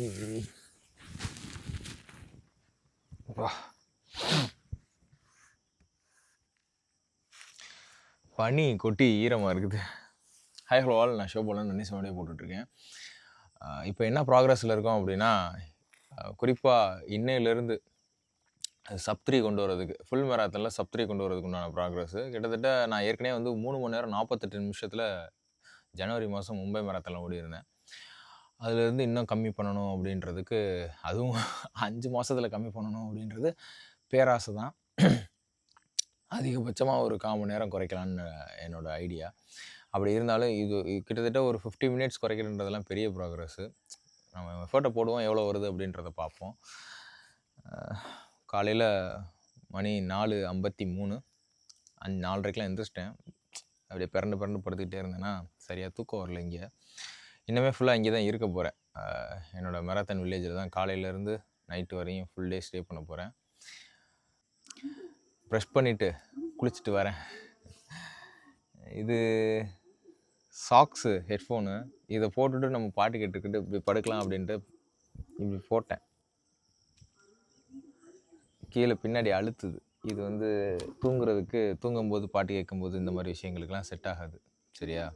ம். வா. பனி கொட்டி ஈரமாக இருக்குது. ஹாய் ஹலோ ஆல், நான் ஷோபோலன் நன்னி போட்டுட்ருக்கேன். இப்போ என்ன ப்ராக்ரஸில் இருக்கோம் அப்படின்னா, குறிப்பாக இன்னையிலேருந்து சப் 3 கொண்டு வரதுக்கு, ஃபுல் மேராத்தனில் சப் 3 கொண்டு வரதுக்கு உண்டான ப்ராக்ரஸ்ஸு. கிட்டத்தட்ட நான் ஏற்கனவே வந்து 3 மணி நேரம் 48 நிமிஷத்தில் ஜனவரி மாதம் மும்பை மேராத்தனில் ஓடியிருந்தேன். அதுலேருந்து இன்னும் கம்மி பண்ணணும் அப்படின்றதுக்கு, அதுவும் 5 மாதத்தில் கம்மி பண்ணணும் அப்படின்றது பேராசை தான். அதிகபட்சமாக ஒரு 1/4 மணி நேரம் குறைக்கலான்னு என்னோட ஐடியா. அப்படி இருந்தாலும் இது கிட்டத்தட்ட ஒரு 50 மினிட்ஸ் குறைக்கிறன்றதெல்லாம் பெரிய ப்ராக்ரஸ்ஸு. நம்ம எஃபர்ட்டை போடுவோம், எவ்வளோ வருது அப்படின்றத பார்ப்போம். காலையில் மணி 4:53, 4:30க்கெலாம் எந்திரிச்சிட்டேன். அப்படியே பிறண்டு படுத்துக்கிட்டே இருந்தேன்னா சரியாக தூக்கம் வரல இங்கே. இன்னுமே ஃபுல்லாக இங்கே தான் இருக்க போகிறேன். என்னோடய மேரத்தான் வில்லேஜில் தான் காலையிலேருந்து நைட்டு வரையும் ஃபுல் டே ஸ்டே பண்ண போகிறேன். ப்ரஷ் பண்ணிவிட்டு குளிச்சுட்டு வரேன். இது சாக்ஸு, ஹெட்ஃபோனு, இதை போட்டுட்டு நம்ம பாட்டு கேட்டுக்கிட்டு இப்படி படுக்கலாம் அப்படின்ட்டு இப்படி போட்டேன். கீழே பின்னாடி அழுத்துது. இது வந்து தூங்குறதுக்கு, தூங்கும்போது பாட்டு கேட்கும்போது இந்த மாதிரி விஷயங்களுக்கெல்லாம் செட் ஆகாது. சரியா?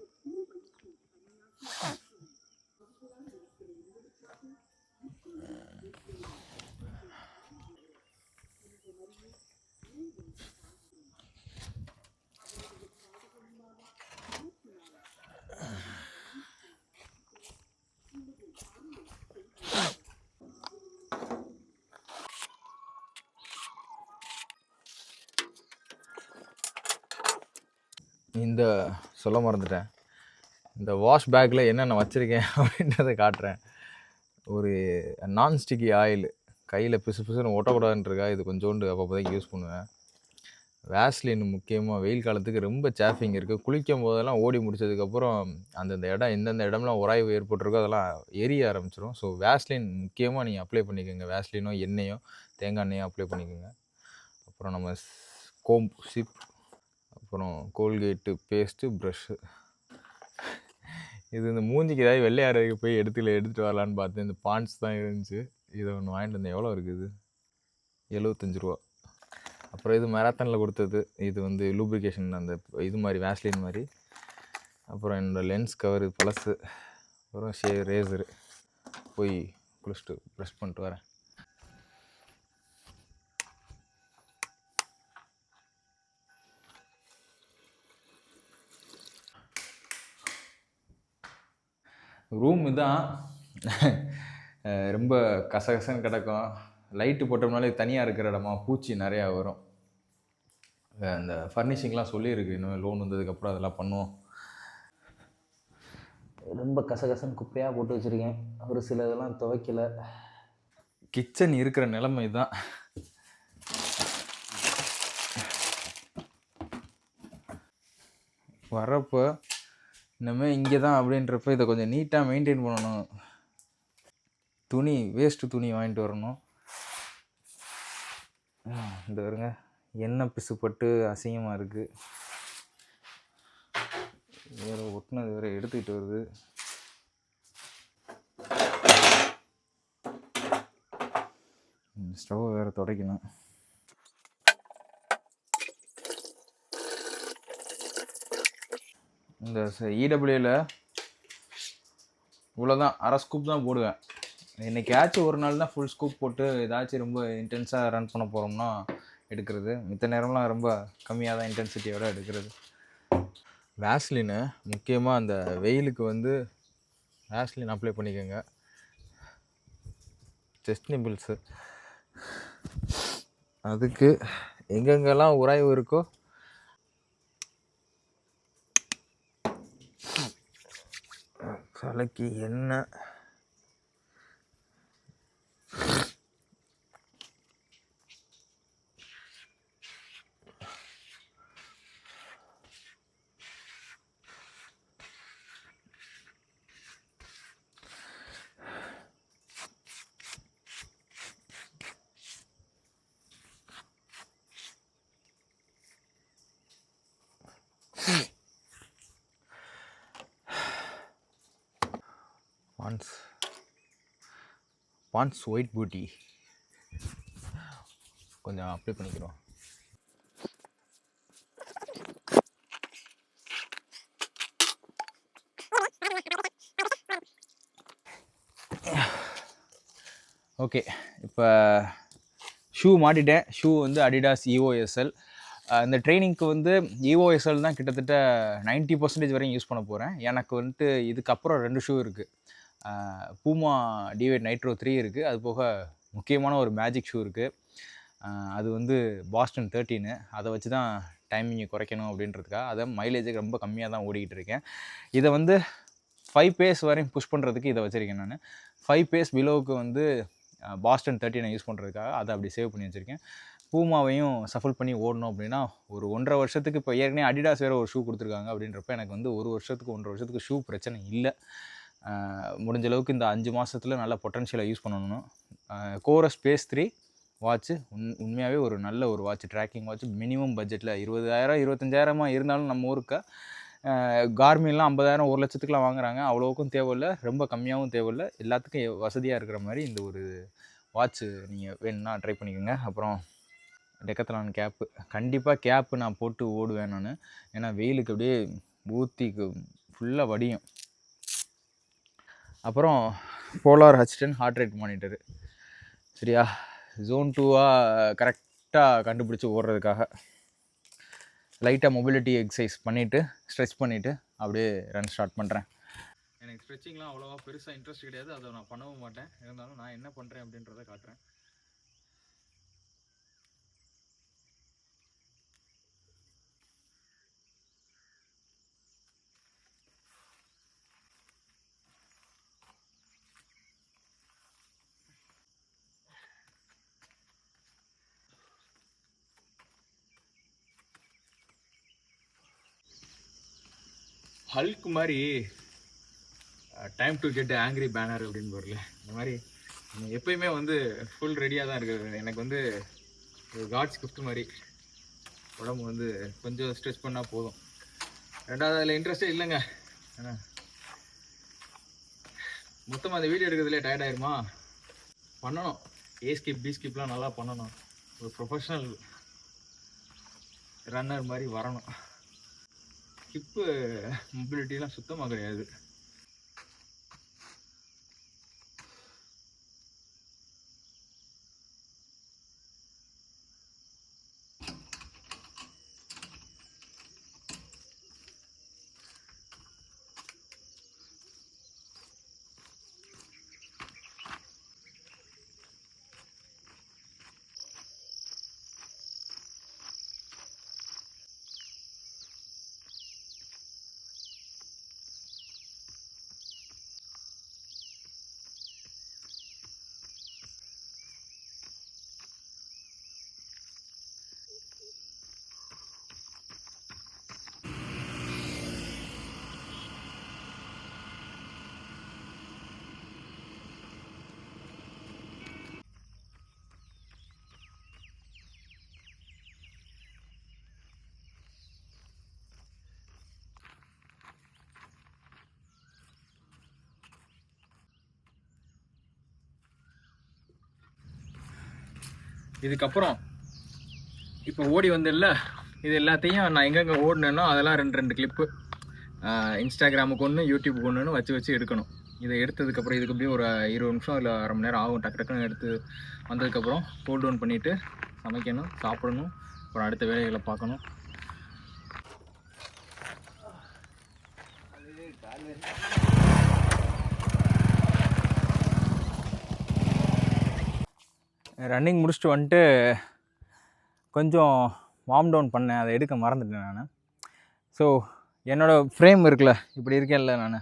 இந்த சொல்ல மறந்துட்டேன், இந்த வாஷ் பேக்கில் என்னென்ன வச்சுருக்கேன் அப்படின்றத காட்டுறேன். ஒரு நான்ஸ்டிக்கி ஆயில், கையில் பிசு பிசுன்னு ஒட்டக்கூடாதுன்றக்கா இது கொஞ்சோண்டு அப்போதைக்கு யூஸ் பண்ணுவேன். வேஸ்லின் முக்கியமாக வெயில் காலத்துக்கு ரொம்ப சேஃபிங் இருக்குது. குளிக்கும் போதெல்லாம் ஓடி முடிச்சதுக்கப்புறம் அந்தந்த இடம் எந்தெந்த இடம்லாம் உராய்வு ஏற்பட்டிருக்கோ அதெல்லாம் எரிய ஆரம்பிச்சிடும். ஸோ வேஸ்லின் முக்கியமாக நீங்கள் அப்ளை பண்ணிக்கோங்க. வேஸ்லினோ எண்ணெயோ தேங்காய் எண்ணெயோ அப்ளை பண்ணிக்கோங்க. அப்புறம் நம்ம கோம்பு சிப், அப்புறம் கோல்கேட்டு பேஸ்ட்டு, ப்ரஷ்ஷு. இது இந்த மூஞ்சிக்கு ஏதாவது வெள்ளையாரைக்கு போய் எடுத்துகிட்டு வரலான்னு பார்த்தேன். இந்த பாண்ட்ஸ் தான் இருந்துச்சு. இதை ஒன்று வாங்கிட்டு வந்தேன். எவ்வளோ இருக்குது? 75 ரூபா. அப்புறம் இது மேரத்தானில் கொடுத்தது. இது வந்து லூப்ரிகேஷன், அந்த இது மாதிரி வேஸ்லின் மாதிரி. அப்புறம் என்னோடய லென்ஸ் கவர் பழசு. அப்புறம் ரேசரு. போய் குளிச்சுட்டு ப்ரெஷ் பண்ணிட்டு வரேன். ரூம் இதான். ரொம்ப கசகசன்னு கிடக்கும். லைட்டு போட்டோம்னாலே தனியாக இருக்கிற இடமா பூச்சி நிறையா வரும். அந்த ஃபர்னிஷிங்லாம் சொல்லியிருக்கு, இன்னும் லோன் வந்ததுக்கப்புறம் அதெல்லாம் பண்ணுவோம். ரொம்ப கசகசன்னு குப்பையாக போட்டு வச்சுருக்கேன். ஒரு சில இதெல்லாம் துவைக்கலை. கிச்சன் இருக்கிற நிலைமை தான். வரப்போ இனிமேல் இங்கே தான் அப்படின்றப்ப இதை கொஞ்சம் நீட்டாக மெயின்டைன் பண்ணணும். துணி, வேஸ்ட்டு துணி வாங்கிட்டு வரணும். இந்த வருங்க, எண்ணெய் பிசுப்பட்டு அசிங்கமாக இருக்குது. வேறு ஒட்டினது வேறு எடுத்துக்கிட்டு வருது. ஸ்டவ் வேறு துடைக்கணும். இந்த இடபிள்யூவில் இவ்வளோதான், அரை ஸ்கூப் தான் போடுவேன். என்னைக்காச்சும் ஒரு நாள் தான் ஃபுல் ஸ்கூப் போட்டு ஏதாச்சும் ரொம்ப இன்டென்ஸாக ரன் பண்ண போகிறோம்னா எடுக்கிறது. மித்த நேரம்லாம் ரொம்ப கம்மியாக தான் இன்டென்சிட்டியோடு எடுக்கிறது. வேஸ்லினு முக்கியமாக அந்த வெயிலுக்கு வந்து வேஸ்லின் அப்ளை பண்ணிக்கோங்க. செஸ்ட் நிபிள்ஸு, அதுக்கு எங்கெங்கெல்லாம் உராய்வு இருக்கோ தலைக்கு எண்ணெய். பாண்ட்ஸ் ஒயிட் பூட்டி கொஞ்சம் அப்ளை பண்ணிக்கிறோம். ஓகே, இப்போ ஷூ மாட்டிட்டேன். ஷூ வந்து அடிடாஸ் EOSL. இந்த ட்ரைனிங்க்கு வந்து EOSL தான் கிட்டத்தட்ட 90% வரையும் யூஸ் பண்ண போகிறேன். எனக்கு வந்துட்டு இதுக்கப்புறம் 2 ஷூ இருக்குது. பூமா டிவைட் நைட்ரோ 3 இருக்குது. அது போக முக்கியமான ஒரு மேஜிக் ஷூ இருக்குது. அது வந்து பாஸ்டன் 13. அதை வச்சு தான் டைமிங்கை குறைக்கணும் அப்படின்றதுக்காக அதை மைலேஜுக்கு ரொம்ப கம்மியாக தான் ஓடிக்கிட்டு இருக்கேன். இதை வந்து 5 பேஸ் வரையும் புஷ் பண்ணுறதுக்கு இதை வச்சுருக்கேன் நான். 5 பேஸ் பிலோவுக்கு வந்து பாஸ்டன் 13 யூஸ் பண்ணுறதுக்காக அதை அப்படி சேவ் பண்ணி வச்சுருக்கேன். பூமாவையும் சஃபல் பண்ணி ஓடணும் அப்படின்னா ஒரு 1.5 வருஷத்துக்கு, இப்போ ஏற்கனவே அடிடாஸ் வேறு ஒரு ஷூ கொடுத்துருக்காங்க அப்படின்றப்ப எனக்கு வந்து 1 வருஷத்துக்கு 1.5 வருஷத்துக்கு ஷூ பிரச்சனை இல்லை. முடிஞ்ச அளவுக்கு இந்த 5 மாதத்தில் நல்ல பொட்டன்ஷியலை யூஸ் பண்ணணும். கோரஸ் பேஸ் 3 வாட்ச்சு உண்மையாகவே ஒரு நல்ல ஒரு வாட்ச், ட்ராக்கிங் வாட்ச். மினிமம் பட்ஜெட்டில் 20,000 25,000 இருந்தாலும் நம்ம ஊருக்கு கார்மின்லாம் 50,000 1 லட்சத்துக்குலாம் வாங்குறாங்க. அவ்வளோவுக்கும் தேவையில்லை, ரொம்ப கம்மியாகவும் தேவையில்லை, எல்லாத்துக்கும் வசதியாக இருக்கிற மாதிரி இந்த ஒரு வாட்ச்சு நீங்கள் வேணும்னா ட்ரை பண்ணிக்கோங்க. அப்புறம் டெக்கத்லான் கேப்பு, கண்டிப்பாக கேப்பு நான் போட்டு ஓடுவேன் நான். ஏன்னா வெயிலுக்கு அப்படியே ஊற்றிக்கு ஃபுல்லாக வடியும். அப்புறம் Polar H10 heart rate monitor, சரியா? ஜோன் 2வாக கரெக்டாக கண்டுபிடிச்சி ஓடுறதுக்காக லைட்டாக மொபிலிட்டி எக்ஸசைஸ் பண்ணிவிட்டு ஸ்ட்ரெச் பண்ணிவிட்டு அப்படியே ரன் ஸ்டார்ட் பண்ணுறேன். எனக்கு ஸ்ட்ரெச்சிங்லாம் அவ்வளோவா பெருசாக இன்ட்ரெஸ்ட் கிடையாது, அதை நான் பண்ணவும் மாட்டேன். இருந்தாலும் நான் என்ன பண்ணுறேன் அப்படின்றத காட்டுறேன். ஹல்க் மாதிரி time to get angry banner அப்படின்னு போடல, இந்த மாதிரி எப்பயுமே வந்து ஃபுல் ரெடியாக தான் இருக்குது. எனக்கு வந்து ஒரு காட்ஸ் கிஃப்ட் மாதிரி. உடம்பு வந்து கொஞ்சம் ஸ்ட்ரெச் பண்ணால் போதும். ரெண்டாவது அதில் இன்ட்ரெஸ்டே இல்லைங்க. மொத்தமாக அந்த வீடியோ எடுக்கிறதுலே டயர்ட் ஆயிருமா? பண்ணணும், ஏ ஸ்கிப் பி ஸ்கிப்லாம் நல்லா பண்ணணும். ஒரு ப்ரொஃபஷ்னல் ரன்னர் மாதிரி வரணும். ஹிப்பு மொபிலிட்டிலாம் சுத்தமாக கிடையாது. இதுக்கப்புறம் இப்போ ஓடி வந்தில்ல, இது எல்லாத்தையும் நான் எங்கெங்கே ஓடினேனோ அதெல்லாம் 2 கிளிப்பு இன்ஸ்டாகிராமுக்கு ஒன்று, யூடியூப்புக்கு ஒன்றுன்னு வச்சு எடுக்கணும். இதை எடுத்ததுக்கப்புறம் இதுக்கு அப்படியே ஒரு 20 நிமிஷம் இல்லை அரை மணி நேரம் ஆகும். டக்கு டக்குன்னு எடுத்து வந்ததுக்கப்புறம் கூல் டவுன் பண்ணிவிட்டு சமைக்கணும், சாப்பிடணும், அப்புறம் அடுத்த வேலைகளை பார்க்கணும். ரன்னிங் முடிச்சுட்டு வந்துட்டு கொஞ்சம் வார்ம் டவுன் பண்ணேன், அதை எடுக்க மறந்துட்டேன் நான். ஸோ என்னோடய ஃப்ரேம் இருக்குல்ல, இப்படி இருக்கேன்ல நான்,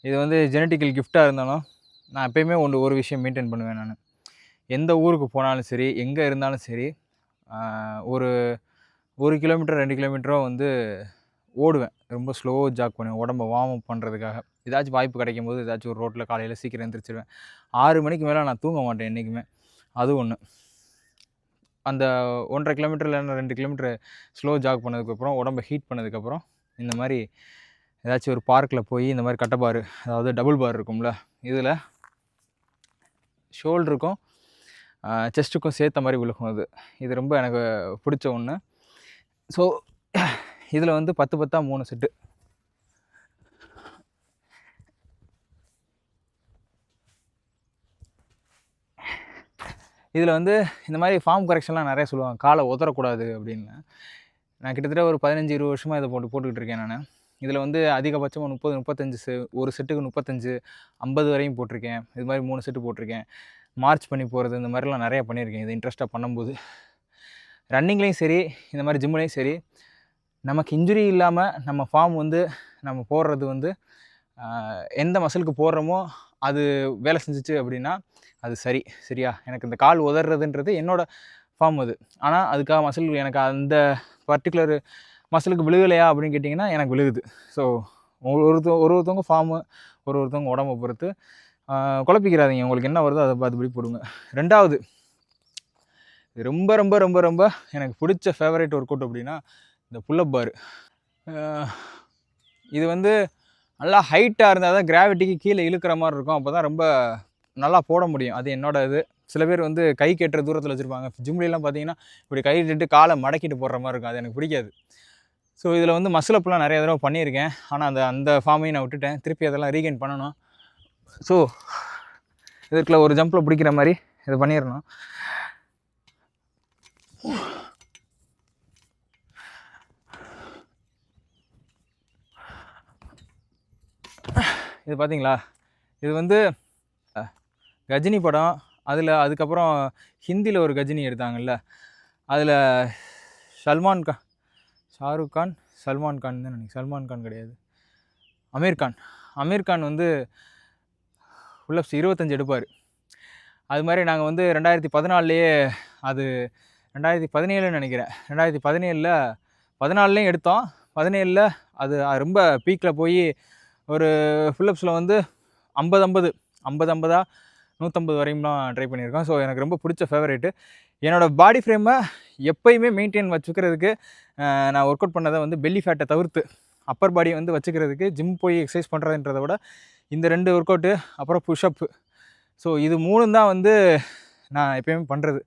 இது வந்து ஜெனட்டிக்கல் கிஃப்டாக இருந்தாலும் நான் எப்போயுமே ஒரு விஷயம் மெயின்டைன் பண்ணுவேன். நான் எந்த ஊருக்கு போனாலும் சரி, எங்கே இருந்தாலும் சரி, ஒரு 1 கிலோமீட்டர் 2 கிலோமீட்டரோ வந்து ஓடுவேன். ரொம்ப ஸ்லோ ஜாக் பண்ணுவேன், உடம்பை வார்ம் அப் பண்ணுறதுக்காக. ஏதாச்சும் வாய்ப்பு கிடைக்கும் போது ஏதாச்சும் ஒரு ரோட்டில் காலையில் சீக்கிரம் எழுந்திரிச்சிடுவேன். 6 மணிக்கு மேலே நான் தூங்க மாட்டேன் என்றைக்குமே. அது ஒன்று. அந்த 1.5 கிலோமீட்டர் இல்லைன்னா 2 கிலோமீட்டர் ஸ்லோ ஜாக் பண்ணதுக்கப்புறம், உடம்பை ஹீட் பண்ணதுக்கப்புறம், இந்த மாதிரி ஏதாச்சும் ஒரு பார்க்கில் போய் இந்த மாதிரி கட்டை பார், அதாவது டபுள் பார் இருக்கும்ல, இதில் ஷோல்டருக்கும் செஸ்ட்டுக்கும் சேர்த்த மாதிரி விழுகும் அது. இது ரொம்ப எனக்கு பிடிச்ச ஒன்று. ஸோ இதில் வந்து 10 10 3 செட்டு. இதில் வந்து இந்த மாதிரி ஃபார்ம் கரெக்ஷன்லாம் நிறைய சொல்லுவாங்க, காலை உதறக்கூடாது அப்படின்னு. நான் கிட்டத்தட்ட ஒரு 15-20 வருஷமாக இதை போட்டுக்கிட்டு இருக்கேன் நான். இதில் வந்து அதிகபட்சமாக 30-35 ஒரு செட்டுக்கு 35 50 வரையும் போட்டிருக்கேன். இது மாதிரி 3 செட்டு போட்டிருக்கேன். மார்ச் பண்ணி போகிறது இந்த மாதிரிலாம் நிறையா பண்ணியிருக்கேன் இது இன்ட்ரெஸ்ட்டாக பண்ணும்போது. ரன்னிங்லேயும் சரி இந்த மாதிரி ஜிம்லேயும் சரி நமக்கு இன்ஜுரி இல்லாமல் நம்ம ஃபார்ம் வந்து நம்ம போடுறது வந்து எந்த மசிலுக்கு போடுறோமோ அது வேலை செஞ்சிச்சு அப்படின்னா அது சரியா. எனக்கு இந்த கால் உதறதுன்றது என்னோடய ஃபார்ம் அது. ஆனால் அதுக்காக மசில் எனக்கு அந்த பர்டிகுலர் மசிலுக்கு விழுகலையா அப்படின்னு கேட்டிங்கன்னா எனக்கு விழுகுது. ஸோ ஒருத்தவங்க ஃபார்மு ஒருத்தவங்க உடம்பை பொறுத்து குழப்பிக்கிறாதீங்க. உங்களுக்கு என்ன வருதோ அதை பார்த்துபடி போடுங்க. 2வது ரொம்ப ரொம்ப ரொம்ப ரொம்ப எனக்கு பிடிச்ச ஃபேவரேட் ஒர்க் அவுட் அப்படின்னா இந்த புல்லப் பார். இது வந்து நல்லா ஹைட்டாக இருந்தால் தான் கிராவிட்டிக்கு கீழே இழுக்கிற மாதிரி இருக்கும். அப்போ தான் ரொம்ப நல்லா போட முடியும். அது என்னோட இது. சில பேர் வந்து கை கெட்டுற தூரத்தில் வச்சுருப்பாங்க. ஜிம்லாம் பார்த்தீங்கன்னா இப்படி கை கட்டிட்டு காலை மடக்கிட்டு போடுற மாதிரி இருக்கும். அது எனக்கு பிடிக்காது. ஸோ இதில் வந்து மசில் அப்லாம் நிறைய தடவை பண்ணியிருக்கேன். ஆனால் அந்த ஃபார்மையும் நான் விட்டுட்டேன். திருப்பி அதெல்லாம் ரீகெயின் பண்ணணும். ஸோ இதுக்குள்ள ஒரு ஜம்பில் பிடிக்கிற மாதிரி இதை பண்ணிடணும். இது பார்த்தீங்களா, இது வந்து கஜினி படம். அதுக்கப்புறம் ஹிந்தியில் ஒரு கஜினி எடுத்தாங்கல்ல, அதில் ஷாருக் கான் சல்மான் கான் தான் நினைக்கிறேன். சல்மான் கான் கிடையாது, அமீர் கான் வந்து புல்லப்ஸ் 25 எடுப்பார். அது மாதிரி நாங்கள் வந்து 2014லேயே அது 2017 நினைக்கிறேன். 2014லேயும் எடுத்தோம். 17ல் அது ரொம்ப பீக்கில் போய் ஒரு புல்லப்ஸில் வந்து 50 150 வரையும்லாம் ட்ரை பண்ணியிருக்கோம். ஸோ எனக்கு ரொம்ப பிடிச்ச ஃபேவரேட்டு. என்னோடய பாடி ஃப்ரேமை எப்போயுமே மெயின்டைன் வச்சுக்கிறதுக்கு நான் ஒர்க் அவுட் பண்ணதை வந்து பெல்லி ஃபேட்டை தவிர்த்து அப்பர் பாடி வந்து வச்சுக்கிறதுக்கு ஜிம் போய் எக்ஸசைஸ் பண்ணுறதுன்றதை விட இந்த 2 ஒர்க் அவுட்டு அப்புறம் புஷ்அப்பு, ஸோ இது 3 தான் வந்து நான் எப்போயுமே பண்ணுறது.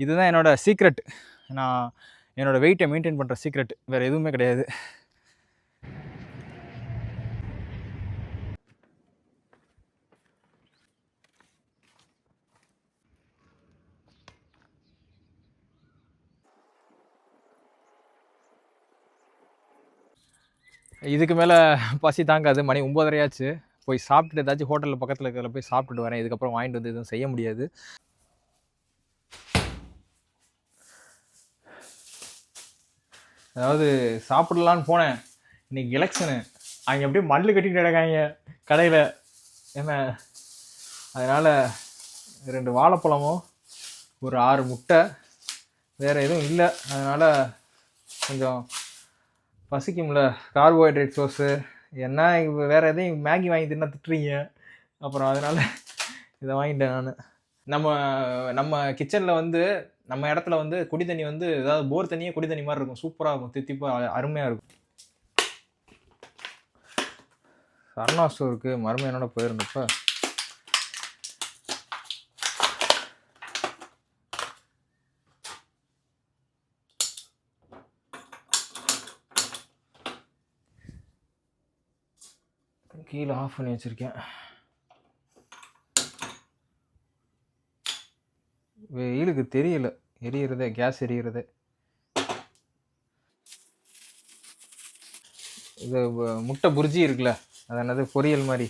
இதுதான் என்னோடய சீக்ரெட். நான் என்னோடய வெயிட்டை மெயின்டைன் பண்ணுற சீக்ரெட் வேறு எதுவுமே கிடையாது. இதுக்கு மேலே பசி தாங்காது. மணி 9:30 ஆச்சு. போய் சாப்பிட்டுட்டு ஏதாச்சும் ஹோட்டலில் பக்கத்தில் இருக்கிற போய் சாப்பிட்டுட்டு வரேன். இதுக்கப்புறம் வாங்கிட்டு வந்து எதுவும் செய்ய முடியாது. அதாவது சாப்பிடலான்னு போனேன். இன்றைக்கி எலெக்ஷனு, அங்கே அப்படியே மல்லு கட்டிட்டு கிடக்காங்க கடையில் என்ன. அதனால் 2 வாழைப்பழமும் ஒரு 6 முட்டை, வேறு எதுவும் இல்லை. அதனால் கொஞ்சம் பசிக்கும்ல. கார்போஹைட்ரேட் சோர்ஸு என்ன, வேறு எதையும் மேகி வாங்கி தின்னா திட்டுறீங்க. அப்புறம் அதனால் இதை வாங்கிட்டேன் நான். நம்ம கிச்சனில் வந்து நம்ம இடத்துல வந்து குடி தண்ணி வந்து ஏதாவது போர் தண்ணியே குடி தண்ணி மாதிரி இருக்கும். சூப்பராக இருக்கும், தித்திப்பாக அருமையாக இருக்கும். சரணா ஸ்டோருக்கு மருமையனோட போயிருந்தப்ப கீழே ஆஃப் பண்ணி வச்சுருக்கேன். வெயிலுக்கு தெரியல எரியிறதே, கேஸ் எரியிறதே. இது முட்டை புரிஜி இருக்குல்ல, அது என்னது பொரியல் மாதிரி,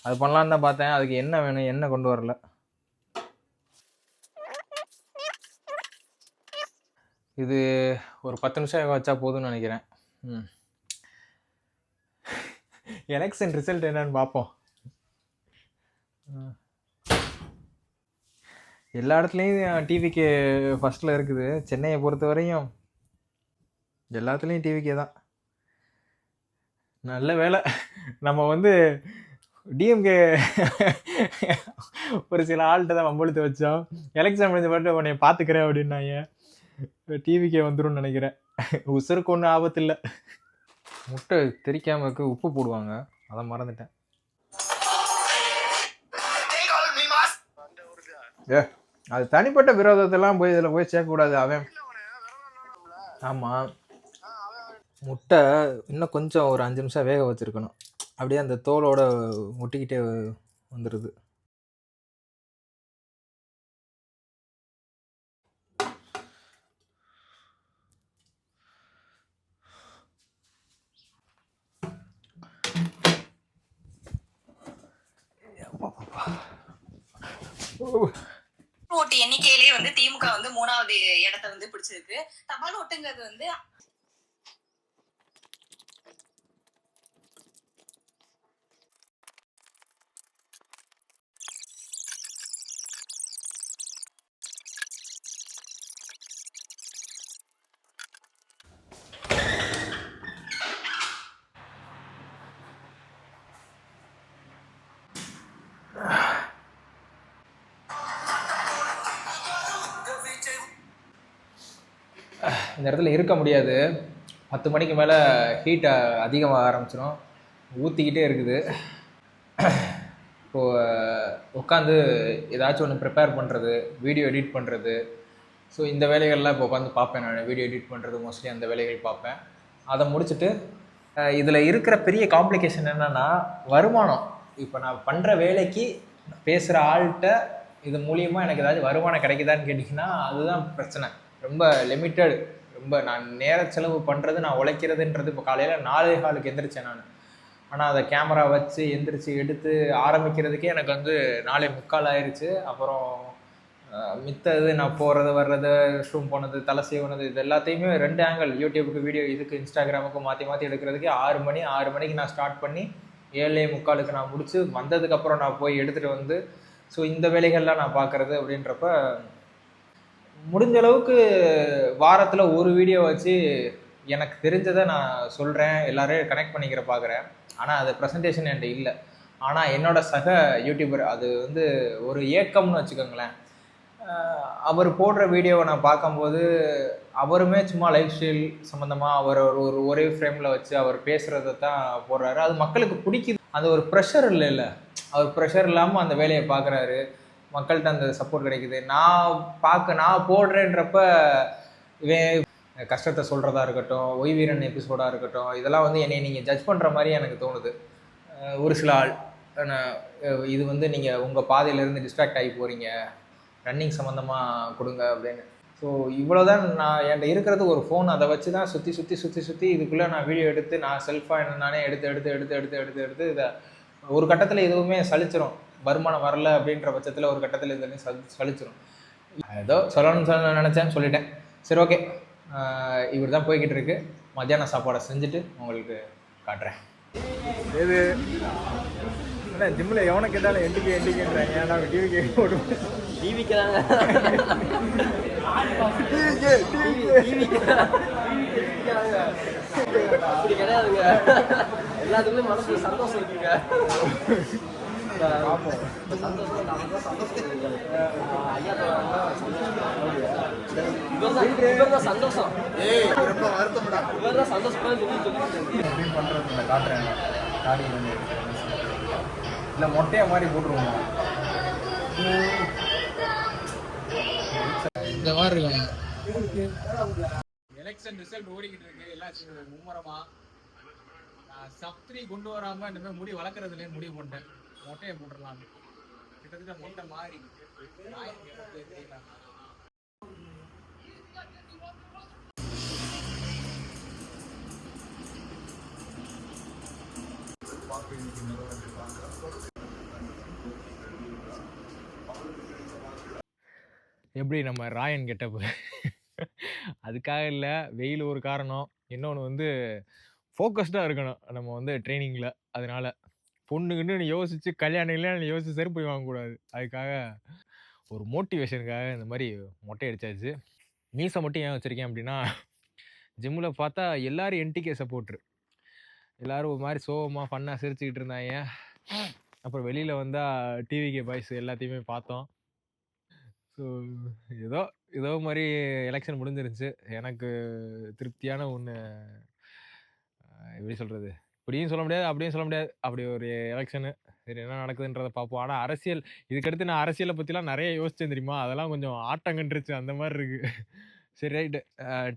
அது பண்ணலான்னு தான் பார்த்தேன். அதுக்கு என்ன வேணும், எண்ணெய் கொண்டு வரல. இது ஒரு 10 நிமிஷம் வச்சா போதும்னு நினைக்கிறேன். எலெக்ஷன் ரிசல்ட் என்னன்னு பார்ப்போம். எல்லா இடத்துலையும் டிவிக்கு ஃபஸ்ட்டில் இருக்குது. சென்னையை பொறுத்த வரையும் எல்லாத்துலேயும் டிவிக்கே தான். நல்ல வேலை நம்ம வந்து டிஎம்கே ஒரு சில ஆள்கிட்ட தான் வம்பழுத்து வச்சோம். எலெக்ஷன் முடிஞ்ச பாட்டு உன்னை பார்த்துக்கிறேன் அப்படின்னாங்க. டிவிக்கே வந்துடும் நினைக்கிறேன். உசுருக்கு ஒன்றும் ஆபத்து இல்லை. முட்டை தெரிக்காமல் இருக்க உப்பு போடுவாங்க, அதை மறந்துட்டேன். ஏ அது தனிப்பட்ட விரோதத்தெல்லாம் போய் இதில் போய் சேர்க்கக்கூடாது. அவன் ஆமாம், முட்டை இன்னும் கொஞ்சம் ஒரு 5 நிமிஷம் வேக வச்சுருக்கணும். அப்படியே அந்த தோலோட ஒட்டிக்கிட்டே வந்துடுது. ஓட்டு எண்ணிக்கையிலேயே வந்து திமுக வந்து 3வது இடத்தை வந்து பிடிச்சிருக்கு. தபால் ஓட்டுங்கிறது வந்து இந்த இடத்துல இருக்க முடியாது. 10 மணிக்கு மேலே ஹீட் அதிகமாக ஆரம்பிச்சிடும். ஊற்றிக்கிட்டே இருக்குது. இப்போது உட்காந்து ஏதாச்சும் ஒன்று ப்ரிப்பேர் பண்ணுறது, வீடியோ எடிட் பண்ணுறது, ஸோ இந்த வேலைகள்லாம் இப்போ உட்காந்து பார்ப்பேன். நான் வீடியோ எடிட் பண்ணுறது மோஸ்ட்லி அந்த வேலைகள் பார்ப்பேன். அதை முடிச்சுட்டு இதில் இருக்கிற பெரிய காம்ப்ளிகேஷன் என்னென்னா வருமானம். இப்போ நான் பண்ணுற வேலைக்கு பேசுகிற ஆள்கிட்ட இது மூலியமாக எனக்கு ஏதாச்சும் வருமானம் கிடைக்குதான்னு கேட்டிங்கன்னா அதுதான் பிரச்சனை. ரொம்ப லிமிட்டட். ரொம்ப நான் நேர செலவு பண்ணுறது, நான் உழைக்கிறதுன்றது இப்போ காலையில் 4:15க்கு எந்திரிச்சேன் நான். ஆனால் அதை கேமரா வச்சு எந்திரிச்சு எடுத்து ஆரம்பிக்கிறதுக்கே எனக்கு வந்து 4:45 ஆயிடுச்சு. அப்புறம் மித்த இது நான் போகிறது வர்றது, ரெஸ்ட் ரூம் போனது, தலை சீவனது, இது எல்லாத்தையுமே 2 ஆங்கிள் யூடியூபுக்கு வீடியோ, இதுக்கு இன்ஸ்டாகிராமுக்கு மாற்றி மாற்றி எடுக்கிறதுக்கே 6 மணிக்கு நான் ஸ்டார்ட் பண்ணி 7:45க்கு நான் முடிச்சு வந்ததுக்கப்புறம் நான் போய் எடுத்துகிட்டு வந்து ஸோ இந்த வேலைகள்லாம் நான் பார்க்குறது அப்படின்றப்ப முடிஞ்ச அளவுக்கு வாரத்தில் ஒரு வீடியோ வச்சு எனக்கு தெரிஞ்சதை நான் சொல்கிறேன், எல்லோரையும் கனெக்ட் பண்ணிக்கிற பார்க்குறேன். ஆனால் அது ப்ரெசன்டேஷன் என்கிட்ட இல்லை. ஆனால் என்னோடய சக யூடியூபர் அது வந்து ஒரு ஏக்கம்னு வச்சுக்கோங்களேன். அவர் போடுற வீடியோவை நான் பார்க்கும்போது அவருமே சும்மா லைஃப் ஸ்டைல் சம்மந்தமாக அவர் ஒரே ஃப்ரேமில் வச்சு அவர் பேசுகிறத தான் போடுறாரு. அது மக்களுக்கு பிடிக்குது. அந்த ஒரு ப்ரெஷர் இல்லைல்ல, அவர் ப்ரெஷர் இல்லாமல் அந்த வேலையை பார்க்குறாரு. மக்கள்கிட்ட அந்த சப்போர்ட் கிடைக்குது. நான் போடுறேன்றப்ப இவன் கஷ்டத்தை சொல்கிறதா இருக்கட்டும், ஒய்வீரன் எபிசோடாக இருக்கட்டும், இதெல்லாம் வந்து என்னை நீங்கள் ஜட்ஜ் பண்ணுற மாதிரி எனக்கு தோணுது. ஒரு சில ஆள் இது வந்து நீங்கள் உங்கள் பாதையிலேருந்து டிஸ்ட்ராக்ட் ஆகி போகிறீங்க, ரன்னிங் சம்மந்தமாக கொடுங்க அப்படின்னு. ஸோ இவ்வளோ தான் நான் என்கிட்ட இருக்கிறது ஒரு ஃபோன். அதை வச்சு தான் சுற்றி இதுக்குள்ளே நான் வீடியோ எடுத்து நான் செல்ஃபாக நானே எடுத்து இதை ஒரு கட்டத்தில் எதுவுமே சலிச்சிரும். வருமானம் வரல அப்படின்ற பட்சத்தில் ஒரு கட்டத்தில் இதெல்லாம் சலிச்சிரும். ஏதோ சொல்லணும்னு நினச்சேன், சொல்லிட்டேன். சரி, ஓகே. இவர் தான் போய்கிட்டு இருக்கு. மத்தியான சாப்பாடை செஞ்சுட்டு உங்களுக்கு காட்டுறேன். இது என்ன ஜிம்மில் எவனை கேட்டாலும் என்டிகேன்றாங்க. ஏன்னா டிவி கேட்க போடுவோம். டிவிக்கு தாங்க, அப்படி கிடையாதுங்க. எல்லாத்துக்குமே மனசுல சந்தோஷம் இருக்குங்க. இவர்தான் சந்தோஷம். இவர்தான் சந்தோஷமா பண்ணுறது காட்டுறேன். தாடி வந்து இல்லை மொட்டையை மாதிரி போட்டுருவோம். இந்த மாதிரி இருக்கணும். எலெக்ஷன் ரிசல்ட் ஓடிக்கிட்டு இருக்கு. எல்லாம் மும்முரமா சப்த்ரி கொண்டு வராம இந்த மாதிரி முடி வளர்க்குறதுலேயே முடிவு பண்ணிட்டேன். மொட்டையை போட்டுடலாம். கிட்டத்தட்ட மொட்டை மாறி எப்படி நம்ம ராயன் கெட்டப்பு. அதுக்காக இல்லை, வெயில் ஒரு காரணம். இன்னொன்று வந்து ஃபோக்கஸ்டாக இருக்கணும் நம்ம வந்து ட்ரைனிங்கில். அதனால பொண்ணுக்குன்னு யோசிச்சு கல்யாணம் இல்லைன்னு யோசிச்சு செருப்பு வாங்கக்கூடாது. அதுக்காக ஒரு மோட்டிவேஷனுக்காக இந்த மாதிரி மொட்டை அடிச்சாச்சு. மீசை மட்டும் ஏன் வச்சுருக்கேன் அப்படின்னா, ஜிம்மில் பார்த்தா எல்லாரும் என்டிகே சப்போர்ட்ரு. எல்லோரும் ஒரு மாதிரி சோகமாக ஃபன்னாக சிரிச்சுக்கிட்டு இருந்தாங்க. அப்புறம் வெளியில் வந்தால் டிவிகே பாய்ஸ் எல்லாத்தையுமே பார்த்தோம். ஸோ ஏதோ மாதிரி எலெக்ஷன் முடிஞ்சிருச்சு. எனக்கு திருப்தியான ஒன்று. எப்படி சொல்கிறது, இப்படியும் சொல்ல முடியாது, அப்படியும் சொல்ல முடியாது. அப்படி ஒரு எலெக்ஷனு சரி என்ன நடக்குதுன்றத பார்ப்போம். ஆனா அரசியல் இதுக்கடுத்து நான் அரசியல பத்திலாம் நெறைய யோசிச்சேன் தெரியுமா? அதெல்லாம் கொஞ்சம் ஆட்டம் கண்டுருச்சு அந்த மாரி இருக்கு. சரி ரைட்டு.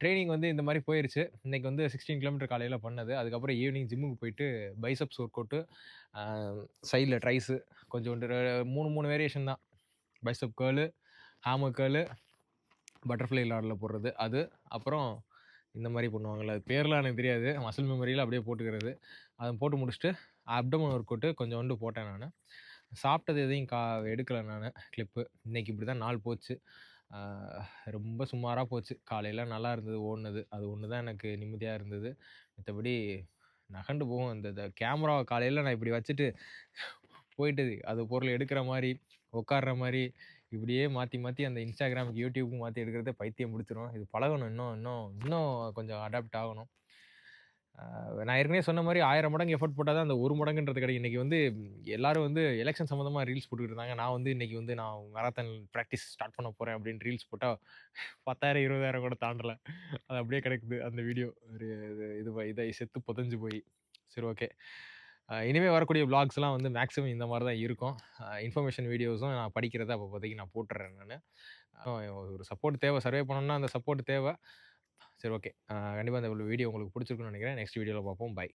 ட்ரெய்னிங் வந்து இந்த மாரி போயிருச்சு. இன்னைக்கு வந்து 16 கிலோமீட்டர் காலையில பண்ணது. அதுக்கப்புறம் ஈவினிங் ஜிம்முக்கு போயிட்டு பைசெப்ஸ் ஒர்க் அவுட்டு, அ சைட்ல ட்ரைஸு கொஞ்சோண்டு 3 வேரியேஷன் தான். பைசெப் கர்லு, ஹேமர் கர்லு, பட்டர்ஃப்ளை லாட்ல போடுறது அது. அப்புறம் இந்த மாரி பண்ணுவாங்கல்ல, அது பேர்லாம் எனக்கு தெரியாது. மசில் மெமரியில அப்படியே போட்டுக்கிறது. அத போட்டு முடிச்சுட்டு, அப்டோமன் ஒர்க் அவுட்டு கொஞ்சோண்டு போட்டேன் நானு. சாப்பிட்டது எதையும் எடுக்கல நானு கிளிப்பு. இன்னைக்கு இப்படி தான் நாள் போச்சு. ஆ ரொம்ப சுமாரா போச்சு. காலையில நல்லா இருந்தது ஓடுனது. அது ஒண்ணு தான் எனக்கு நிம்மதியா இருந்தது. மத்தபடி நகண்டு போகும். இந்த இந்த கேமராவ காலையில நான் இப்படி வச்சுட்டு போயிட்டு, அது பொருள் எடுக்கிற மாரி, உட்கார்ற மாரி, இப்படியே மாத்தி மாத்தி அந்த Instagramக்கு, YouTubeக்கும் மாத்தி எடுக்கிறதே பைத்தியம் பிடிச்சிரும். இது பழகணும். இன்னும் இன்னும் இன்னும் கொஞ்சம் அடாப்ட் ஆகணும். நான் ஏற்கனவே சொன்ன மாரி 1000 மடங்கு எஃபோர்ட் போட்டா தான் அந்த 1 மடங்குன்றது கிடைக்கும். இன்னைக்கு வந்து எல்லாரும் வந்து எலக்ஷன் சம்மந்தமா ரீல்ஸ் போட்டுக்கிட்டு இருந்தாங்க. நான் வந்து இன்னைக்கு வந்து நான் மாரத்தான் பிராக்டிஸ் ஸ்டார்ட் பண்ண போறேன் அப்படின்னு ரீல்ஸ் போட்டா 10,000 20,000 கூட தாண்டல. அது அப்படியே கிடக்குது அந்த வீடியோ. ஒரு இதை செத்து புதைஞ்சு போய். சரி ஓகே. இனிமே வரக்கூடிய விளாக்ஸ்லாம் வந்து மேக்ஸிமம் இந்த மாரி தான் இருக்கும். இன்ஃபர்மேஷன் வீடியோஸும் நான் படிக்கிறத அப்போதைக்கு நான் போட்டுறேன் நானு. ஒரு சப்போர்ட் தேவை. சர்வே பண்ணணும்னா அந்த சப்போர்ட் தேவை. சரி ஓகே. கண்டிப்பா இந்த வீடியோ உங்களுக்கு பிடிச்சிருக்கும்னு நினைக்கிறேன். நெக்ஸ்ட் வீடியோல பார்ப்போம். பை.